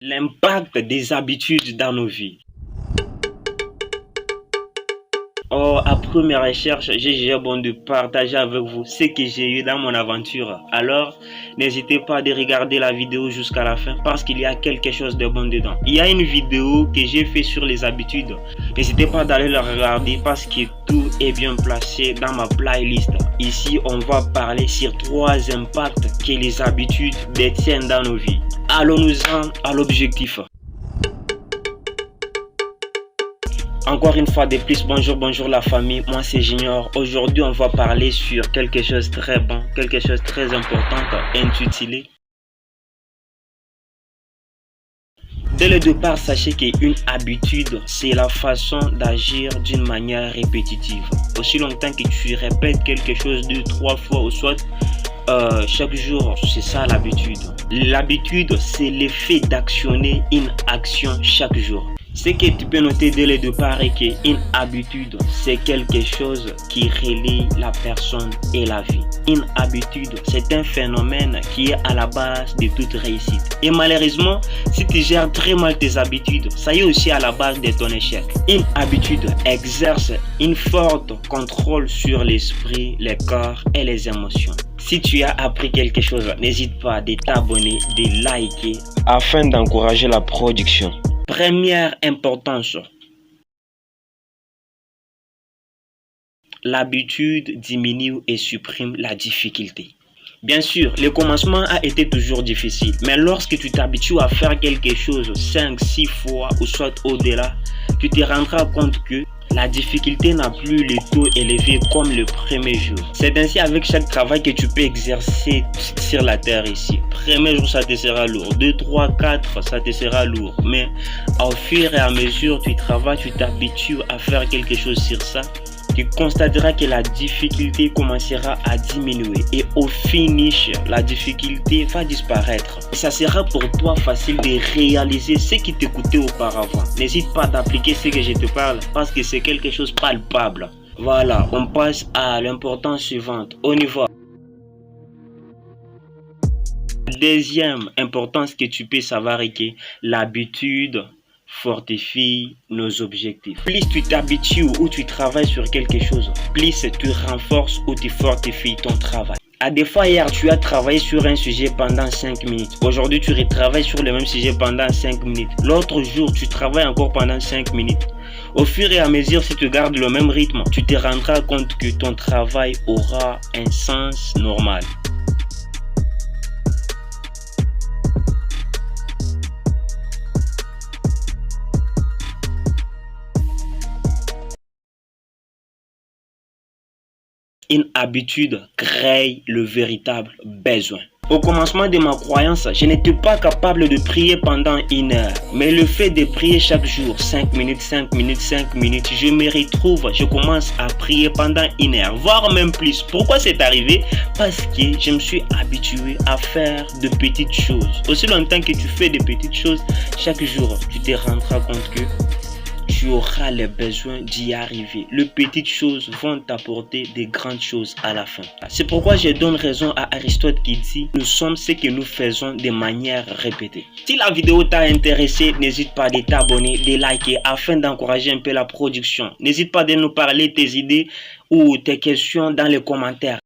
L'impact des habitudes dans nos vies. Oh, après mes recherches, j'ai jugé bon de partager avec vous ce que j'ai eu dans mon aventure. Alors, n'hésitez pas à regarder la vidéo jusqu'à la fin parce qu'il y a quelque chose de bon dedans. Il y a une vidéo que j'ai fait sur les habitudes. N'hésitez pas d'aller la regarder parce que tout est bien placé dans ma playlist. Ici, on va parler sur 3 impacts que les habitudes détiennent dans nos vies. Allons-nous-en à l'objectif. Encore une fois de plus, bonjour la famille, moi c'est Junior. Aujourd'hui on va parler sur quelque chose de très bon, quelque chose de très important, intitulé. Dès le départ, sachez qu'une habitude, c'est la façon d'agir d'une manière répétitive. Aussi longtemps que tu répètes quelque chose 2-3 fois ou soit chaque jour, c'est ça l'habitude. L'habitude, c'est l'effet d'actionner une action chaque jour. Ce que tu peux noter dès le départ est qu'une habitude, c'est quelque chose qui relie la personne et la vie. Une habitude, c'est un phénomène qui est à la base de toute réussite. Et malheureusement, si tu gères très mal tes habitudes, ça y est aussi à la base de ton échec. Une habitude exerce un fort contrôle sur l'esprit, le corps et les émotions. Si tu as appris quelque chose, n'hésite pas à t'abonner, de liker afin d'encourager la production. Première importance, l'habitude diminue et supprime la difficulté. Bien sûr, le commencement a été toujours difficile, mais lorsque tu t'habitues à faire quelque chose 5-6 fois ou soit au-delà, tu te rendras compte que la difficulté n'a plus le taux élevé comme le premier jour. C'est ainsi avec chaque travail que tu peux exercer sur la terre ici. Premier jour, ça te sera lourd. 2, 3, 4, ça te sera lourd. Mais au fur et à mesure, tu travailles, tu t'habitues à faire quelque chose sur ça. Tu constateras que la difficulté commencera à diminuer et au finish, la difficulté va disparaître. Ça sera pour toi facile de réaliser ce qui te coûtait auparavant. N'hésite pas d'appliquer ce que je te parle parce que c'est quelque chose de palpable. Voilà, on passe à l'importance suivante. On y va. Deuxième importance que tu peux savoir est que l'habitude fortifie nos objectifs. Plus tu t'habitues ou tu travailles sur quelque chose, plus tu renforces ou tu fortifies ton travail. À des fois, hier, tu as travaillé sur un sujet pendant 5 minutes. Aujourd'hui, tu retravailles sur le même sujet pendant 5 minutes. L'autre jour, tu travailles encore pendant 5 minutes. Au fur et à mesure, si tu gardes le même rythme, tu te rendras compte que ton travail aura un sens normal. Une habitude crée le véritable besoin. Au commencement de ma croyance, je n'étais pas capable de prier pendant 1 heure. Mais le fait de prier chaque jour, 5 minutes, 5 minutes, 5 minutes, je me retrouve, je commence à prier pendant 1 heure, voire même plus. Pourquoi c'est arrivé? Parce que je me suis habitué à faire de petites choses. Aussi longtemps que tu fais de petites choses, chaque jour, tu te rendras compte que tu auras le besoin d'y arriver. Les petites choses vont t'apporter des grandes choses à la fin. C'est pourquoi je donne raison à Aristote qui dit: nous sommes ce que nous faisons de manière répétée. Si la vidéo t'a intéressé, n'hésite pas à t'abonner, de liker afin d'encourager un peu la production. N'hésite pas de nous parler tes idées ou tes questions dans les commentaires.